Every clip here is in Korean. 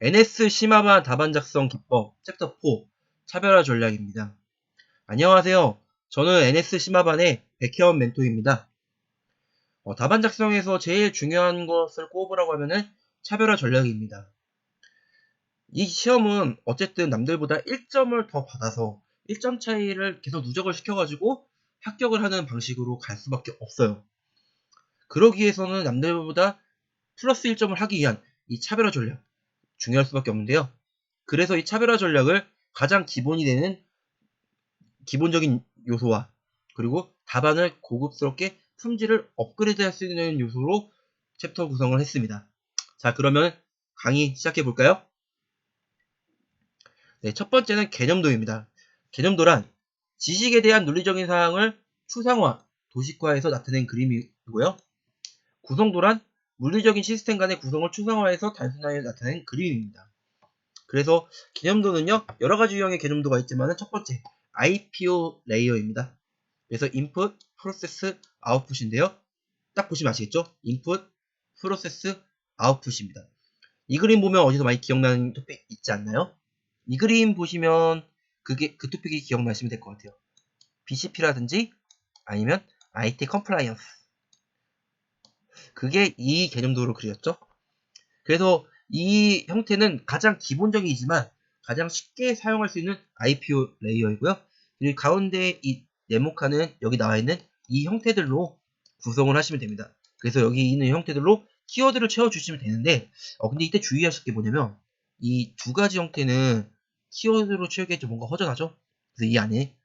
NS 심화반 답안 작성 기법 챕터 4 차별화 전략입니다. 안녕하세요. 저는 NS 심화반의 백혜원 멘토입니다. 답안 작성에서 제일 중요한 것을 꼽으라고 하면은 차별화 전략입니다. 이 시험은 어쨌든 남들보다 1점을 더 받아서 1점 차이를 계속 누적을 시켜가지고 합격을 하는 방식으로 갈 수밖에 없어요. 그러기 위해서는 남들보다 플러스 1점을 하기 위한 이 차별화 전략 중요할 수밖에 없는데요. 그래서 이 차별화 전략을 가장 기본이 되는 기본적인 요소와 그리고 답안을 고급스럽게 품질을 업그레이드 할 수 있는 요소로 챕터 구성을 했습니다. 자, 그러면 강의 시작해 볼까요? 네, 첫 번째는 개념도입니다. 개념도란 지식에 대한 논리적인 사항을 추상화, 도식화해서 나타낸 그림이고요. 구성도란 물리적인 시스템 간의 구성을 추상화해서 단순하게 나타낸 그림입니다. 그래서 개념도는요, 여러 가지 유형의 개념도가 있지만 첫 번째, IPO 레이어입니다. 그래서 인풋, 프로세스, 아웃풋인데요. 딱 보시면 아시겠죠? 인풋, 프로세스, 아웃풋입니다. 이 그림 보면 어디서 많이 기억나는 토픽 있지 않나요? 이 그림 보시면 그 토픽이 기억나시면 될 것 같아요. BCP라든지 아니면 IT 컴플라이언스. 그게 이 개념도로 그렸죠. 그래서 이 형태는 가장 기본적이지만 가장 쉽게 사용할 수 있는 IPO 레이어이고요. 그리고 가운데 이 네모칸은 여기 나와 있는 이 형태들로 구성을 하시면 됩니다. 그래서 여기 있는 형태들로 키워드를 채워주시면 되는데, 근데 이때 주의하실 게 뭐냐면, 이 두 가지 형태는 키워드로 채우기에 좀 뭔가 허전하죠? 그래서 이 안에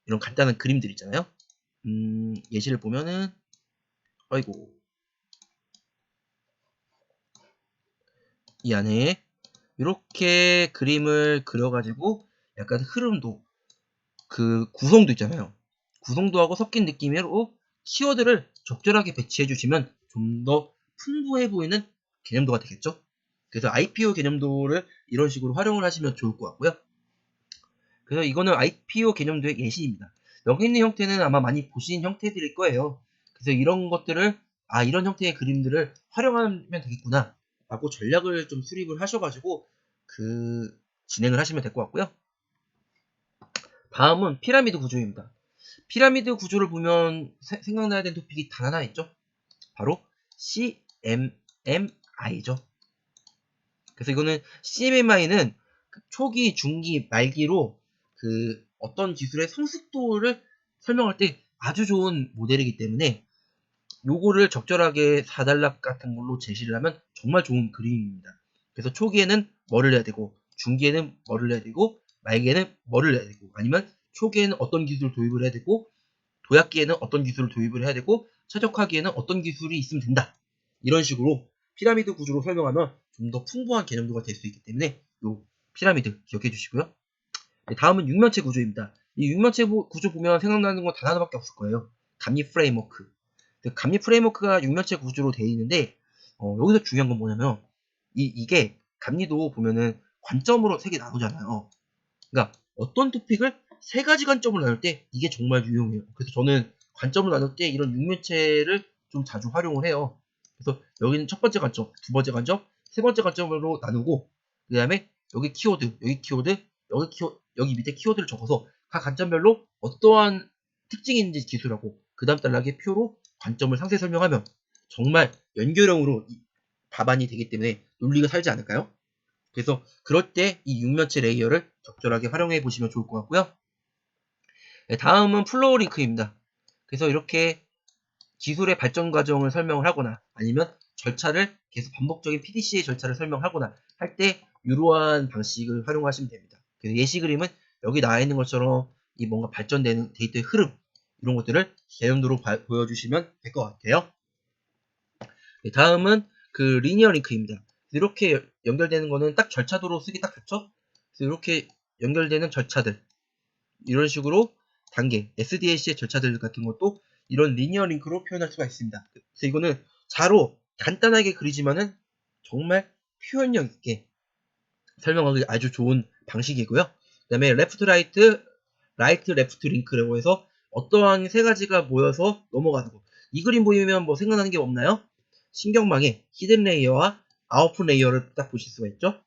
이런 간단한 그림들 있잖아요. 예시를 보면은, 아이고, 이 안에 이렇게 그림을 그려가지고 약간 흐름도, 그 구성도 있잖아요. 구성도하고 섞인 느낌으로 키워드를 적절하게 배치해 주시면 좀 더 풍부해 보이는 개념도가 되겠죠. 그래서 IPO 개념도를 이런 식으로 활용을 하시면 좋을 것 같고요. 그래서 이거는 IPO 개념도의 예시입니다. 여기 있는 형태는 아마 많이 보신 형태들일 거예요. 그래서 이런 것들을, 이런 형태의 그림들을 활용하면 되겠구나 라고 전략을 좀 수립을 하셔가지고 진행을 하시면 될 것 같고요. 다음은 피라미드 구조입니다. 피라미드 구조를 보면 생각나야 되는 토픽이 단 하나 있죠. 바로 CMMI죠. 그래서 이거는 CMMI는 초기, 중기, 말기로 어떤 기술의 성숙도를 설명할 때 아주 좋은 모델이기 때문에 요거를 적절하게 4단락 같은 걸로 제시를 하면 정말 좋은 그림입니다. 그래서 초기에는 뭐를 해야 되고, 중기에는 뭐를 해야 되고, 말기에는 뭐를 해야 되고, 아니면 초기에는 어떤 기술을 도입을 해야 되고, 도약기에는 어떤 기술을 도입을 해야 되고, 최적화기에는 어떤 기술이 있으면 된다. 이런 식으로 피라미드 구조로 설명하면 좀 더 풍부한 개념도가 될 수 있기 때문에 요 피라미드 기억해 주시고요. 다음은 육면체 구조입니다. 이 육면체 구조 보면 생각나는 건 단 하나밖에 없을 거예요. 감리 프레임워크. 감리 프레임워크가 육면체 구조로 되어 있는데, 여기서 중요한 건 뭐냐면, 이게 감리도 보면은 관점으로 3개 나누잖아요. 그러니까 어떤 토픽을 3가지 관점으로 나눌 때 이게 정말 유용해요. 그래서 저는 관점을 나눌 때 이런 육면체를 좀 자주 활용을 해요. 그래서 여기는 첫 번째 관점, 두 번째 관점, 세 번째 관점으로 나누고, 그 다음에 여기 키워드, 여기 키워드, 여기 밑에 키워드를 적어서 각 관점별로 어떠한 특징이 있는지 기술하고, 그 다음 단락의 표로 관점을 상세 설명하면 정말 연결형으로 답안이 되기 때문에 논리가 살지 않을까요? 그래서 그럴 때 이 육면체 레이어를 적절하게 활용해 보시면 좋을 것 같고요. 네, 다음은 플로우 링크입니다. 그래서 이렇게 기술의 발전 과정을 설명을 하거나 아니면 절차를 계속 반복적인 PDCA 절차를 설명하거나 할 때 이러한 방식을 활용하시면 됩니다. 그래서 예시 그림은 여기 나와 있는 것처럼 이 뭔가 발전되는 데이터의 흐름, 이런 것들을 개념도로 보여주시면 될 것 같아요. 네, 다음은 리니어 링크입니다. 이렇게 연결되는 거는 딱 절차도로 쓰기 딱 좋죠? 그래서 이렇게 연결되는 절차들, 이런 식으로 단계, SDLC의 절차들 같은 것도 이런 리니어 링크로 표현할 수가 있습니다. 그래서 이거는 자로 간단하게 그리지만은 정말 표현력 있게 설명하기 아주 좋은 방식이고요. 그 다음에 레프트 라이트, 라이트 레프트 링크라고 해서 어떠한 3가지가 모여서 넘어가는 거. 이 그림 보이면 뭐 생각나는 게 없나요? 신경망의 히든 레이어와 아웃풋 레이어를 딱 보실 수가 있죠.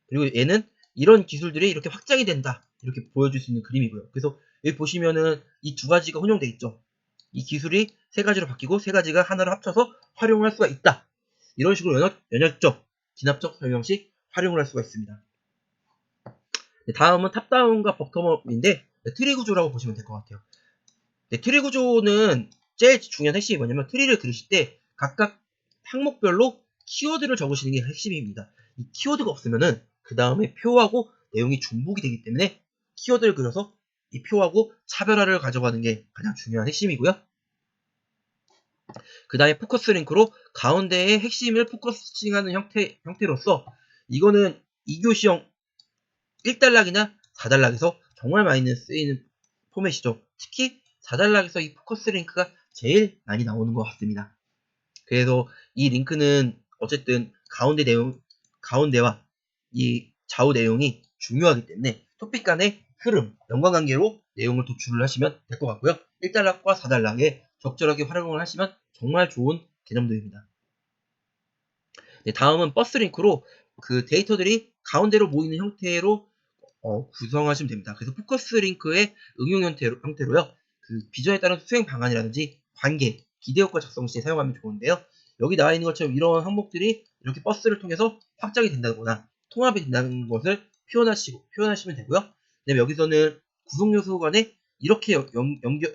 그리고 얘는 이런 기술들이 이렇게 확장이 된다. 이렇게 보여줄 수 있는 그림이고요. 그래서 여기 보시면은 이 두 가지가 혼용되어 있죠. 이 기술이 세 가지로 바뀌고 세 가지가 하나로 합쳐서 활용할 수가 있다. 이런 식으로 연역적, 진압적 설명식 활용을 할 수가 있습니다. 네, 다음은 탑다운과 버텀업인데 트리 구조라고 보시면 될 것 같아요. 네, 트리 구조는 제일 중요한 핵심이 뭐냐면 트리를 그리실 때 각각 항목별로 키워드를 적으시는 게 핵심입니다. 이 키워드가 없으면은 그 다음에 표하고 내용이 중복이 되기 때문에 키워드를 그려서 이 표하고 차별화를 가져가는 게 가장 중요한 핵심이고요. 그 다음에 포커스 링크로 가운데의 핵심을 포커싱하는 형태로서 이거는 2교시형 1단락이나 4단락에서 정말 많이 쓰이는 포맷이죠. 특히 4단락에서 이 포커스 링크가 제일 많이 나오는 것 같습니다. 그래서 이 링크는 어쨌든 가운데와 이 좌우 내용이 중요하기 때문에 토픽 간의 흐름, 연관관계로 내용을 도출을 하시면 될 것 같고요. 1단락과 4단락에 적절하게 활용을 하시면 정말 좋은 개념들입니다. 네, 다음은 버스 링크로 그 데이터들이 가운데로 모이는 형태로 구성하시면 됩니다. 그래서 포커스 링크의 응용 형태로요. 그 비전에 따른 수행 방안이라든지 관계, 기대효과 작성 시에 사용하면 좋은데요. 여기 나와 있는 것처럼 이런 항목들이 이렇게 버스를 통해서 확장이 된다거나 통합이 된다는 것을 표현하시면 되고요. 그다음에 여기서는 구성 요소 간에 이렇게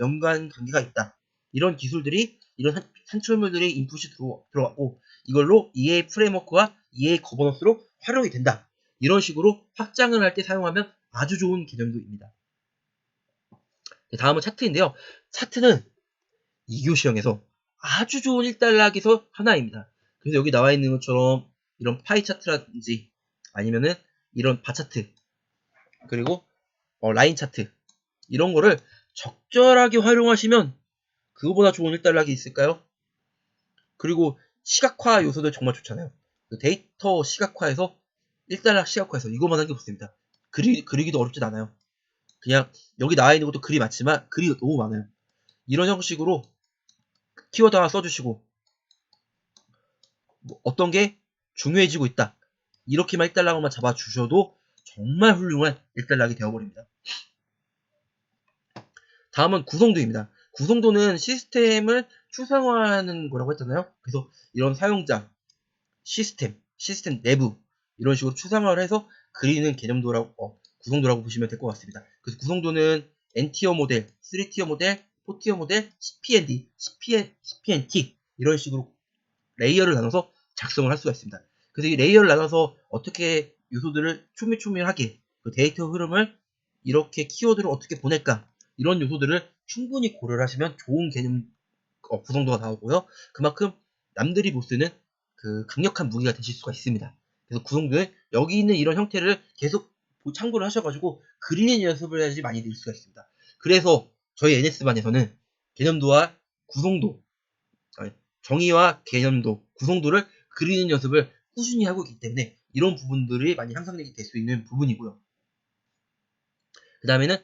연관 관계가 있다. 이런 기술들이 이런 산출물들이 인풋이 들어왔고 이걸로 EA 프레임워크와 EA 거버넌스로 활용이 된다. 이런 식으로 확장을 할 때 사용하면 아주 좋은 개념도입니다. 다음은 차트인데요. 차트는 2교시형에서 아주 좋은 1단락에서 하나입니다. 그래서 여기 나와 있는 것처럼 이런 파이 차트라든지 아니면은 이런 바 차트 그리고 라인 차트 이런 거를 적절하게 활용하시면 그거보다 좋은 1단락이 있을까요? 그리고 시각화 요소도 정말 좋잖아요. 그 데이터 시각화에서 1단락 시각화해서 이것만 한 게 없습니다. 그리기도 어렵진 않아요. 그냥 여기 나와 있는 것도 글이 맞지만 글이 너무 많아요. 이런 형식으로 키워드 하나 써주시고 뭐 어떤 게 중요해지고 있다. 이렇게만 1단락만 잡아주셔도 정말 훌륭한 1단락이 되어버립니다. 다음은 구성도입니다. 구성도는 시스템을 추상화하는 거라고 했잖아요. 그래서 이런 사용자, 시스템 내부 이런 식으로 추상화를 해서 그리는 구성도라고 보시면 될 것 같습니다. 그래서 구성도는 N티어 모델, 3티어 모델, 4티어 모델, CPND, CPNT 이런 식으로 레이어를 나눠서 작성을 할 수가 있습니다. 그래서 이 레이어를 나눠서 어떻게 요소들을 초밀초밀하게 그 데이터 흐름을 이렇게 키워드를 어떻게 보낼까 이런 요소들을 충분히 고려를 하시면 좋은 개념 구성도가 나오고요. 그만큼 남들이 못 쓰는 그 강력한 무기가 되실 수가 있습니다. 그래서 구성도는 여기 있는 이런 형태를 계속 참고를 하셔가지고 그리는 연습을 해야지 많이 늘 수가 있습니다. 그래서 저희 NS반에서는 개념도와 구성도, 정의와 개념도, 구성도를 그리는 연습을 꾸준히 하고 있기 때문에 이런 부분들이 많이 향상될 수 있는 부분이고요. 그 다음에는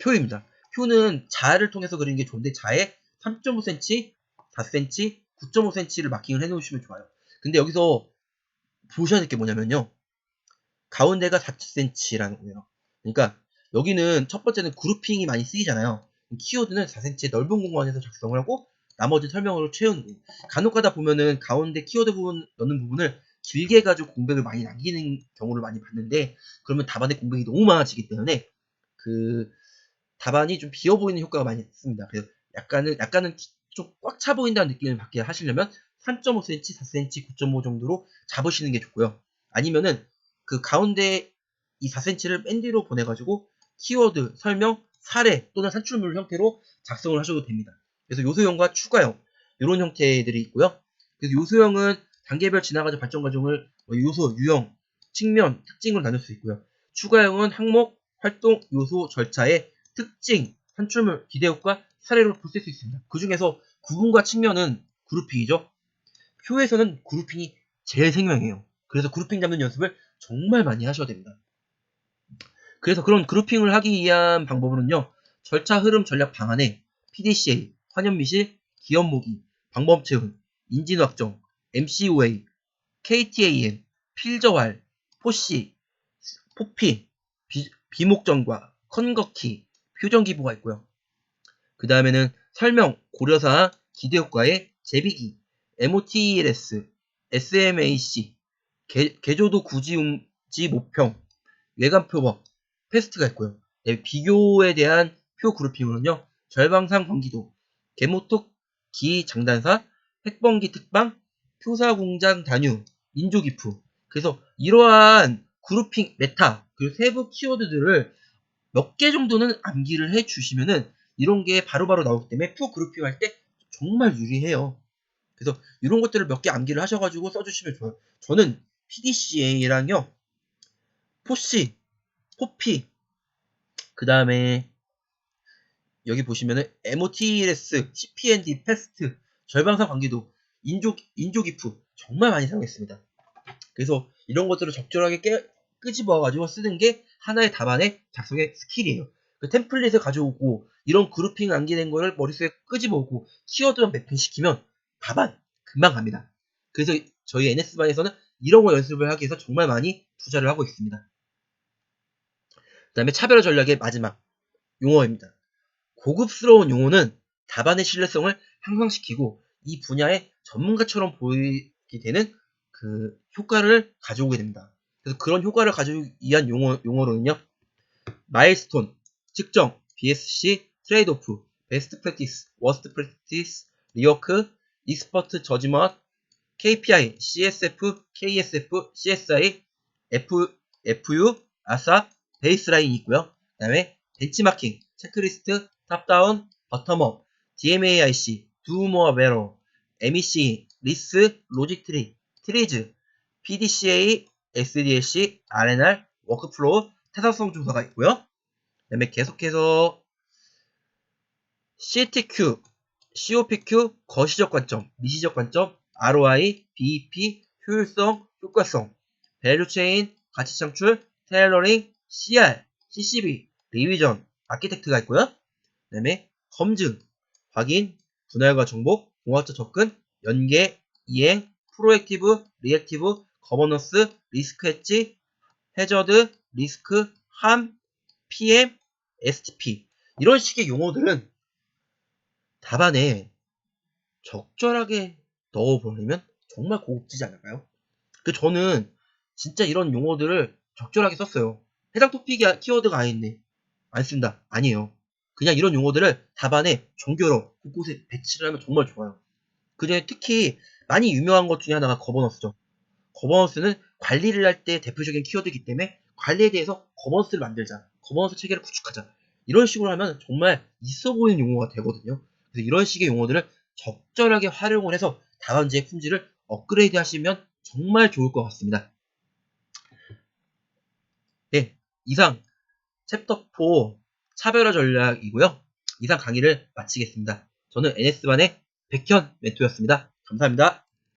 표입니다. 표는 자를 통해서 그리는 게 좋은데 자에 3.5cm, 4cm, 9.5cm를 마킹을 해놓으시면 좋아요. 근데 여기서 보셔야 될 게 뭐냐면요. 가운데가 4cm라는 거예요. 그러니까 여기는 첫 번째는 그룹핑이 많이 쓰이잖아요. 키워드는 4cm의 넓은 공간에서 작성을 하고 나머지 설명으로 채우는 거예요. 간혹 가다 보면은 가운데 키워드 부분 넣는 부분을 길게 해가지고 공백을 많이 남기는 경우를 많이 봤는데 그러면 답안에 공백이 너무 많아지기 때문에 그 답안이 좀 비어 보이는 효과가 많이 있습니다. 그래서 약간은 좀 꽉 차 보인다는 느낌을 받게 하시려면 3.5cm, 4cm, 9.5 정도로 잡으시는 게 좋고요. 아니면은 그 가운데 이 4cm를 맨 뒤로 보내가지고 키워드, 설명, 사례 또는 산출물 형태로 작성을 하셔도 됩니다. 그래서 요소형과 추가형 이런 형태들이 있고요. 그래서 요소형은 단계별 진화과정 발전 과정을 요소, 유형, 측면, 특징으로 나눌 수 있고요. 추가형은 항목, 활동, 요소, 절차의 특징, 산출물, 기대효과, 사례로 볼 수 있습니다. 그 중에서 구분과 측면은 그룹핑이죠. 표에서는 그룹핑이 제일 생명이에요. 그래서 그룹핑 잡는 연습을 정말 많이 하셔야 됩니다. 그래서 그런 그룹핑을 하기 위한 방법은요. 절차 흐름 전략 방안에 PDCA, 환연미실, 기업모기, 방법 채운, 인진 확정, MCOA, KTAM, 필저활, 포시, 포피, 비목전과, 컨거키, 표정기부가 있고요. 그 다음에는 설명, 고려사항, 기대효과의 제비기, MOTLS, SMAC, 개조도 구지음지 모평, 외관표법, 패스트가 있고요. 네, 비교에 대한 표 그룹핑은요. 절방상 관기도, 개모톡 기장단사, 핵번기 특방, 표사공장 단유, 인조기프. 그래서 이러한 그룹핑 메타, 그리고 세부 키워드들을 몇 개 정도는 암기를 해주시면은 이런 게 바로바로 나오기 때문에 표 그룹핑 할 때 정말 유리해요. 그래서 이런 것들을 몇 개 암기를 하셔가지고 써주시면 좋아요. 저는 PDCA랑요, 포시, 포피, 그 다음에 여기 보시면은 MOTLS, CPND, 패스트, 절방사 관계도, 인조기프 정말 많이 사용했습니다. 그래서 이런 것들을 적절하게 끄집어가지고 쓰는 게 하나의 답안의 작성의 스킬이에요. 그 템플릿을 가져오고 이런 그룹핑 암기된 거를 머릿속에 끄집어오고 키워드만 매핑시키면 답안 금방 갑니다. 그래서 저희 NS반에서는 이런 거 연습을 하기 위해서 정말 많이 투자를 하고 있습니다. 그 다음에 차별화 전략의 마지막 용어입니다. 고급스러운 용어는 답안의 신뢰성을 향상시키고 이 분야의 전문가처럼 보이게 되는 그 효과를 가져오게 됩니다. 그래서 그런 효과를 가져오기 위한 용어로는요. 마일스톤, 측정, BSC, 트레이드오프, 베스트 프랙티스, 워스트 프랙티스, 리워크, 익스퍼트 저지먼트, KPI, CSF, KSF, CSI, FU, 아사, 베이스라인이 있고요. 그 다음에 벤치마킹, 체크리스트, 탑다운, 버텀업, DMAIC, Do More Better, MEC, 리스, 로직트리, 트리즈, PDCA, SDLC, RNR, 워크플로우, 타사성 조사가 있고요. 그 다음에 계속해서 CTQ, COPQ, 거시적 관점, 미시적 관점, ROI, BEP, 효율성, 효과성, 밸류체인, 가치 창출, 테일러링, CR, CCB, 리비전, 아키텍트가 있고요. 그 다음에 검증, 확인, 분할과 정복, 공학적 접근, 연계, 이행, 프로액티브, 리액티브, 거버넌스, 리스크 엣지, 해저드, 리스크, 함, PM, STP 이런 식의 용어들은 답안에 적절하게 넣어버리면 정말 고급지지 않을까요? 저는 진짜 이런 용어들을 적절하게 썼어요. 해당 토픽이 키워드가 아닌데 안 쓴다. 아니에요. 그냥 이런 용어들을 답안에 정교로 곳곳에 배치를 하면 정말 좋아요. 그중에 특히 많이 유명한 것 중에 하나가 거버넌스죠. 거버넌스는 관리를 할 때 대표적인 키워드이기 때문에 관리에 대해서 거버넌스를 만들자. 거버넌스 체계를 구축하자. 이런 식으로 하면 정말 있어 보이는 용어가 되거든요. 그래서 이런 식의 용어들을 적절하게 활용을 해서 답안지의 품질을 업그레이드 하시면 정말 좋을 것 같습니다. 네, 이상 챕터 4 차별화 전략이고요. 이상 강의를 마치겠습니다. 저는 NS반의 백현 멘토였습니다. 감사합니다.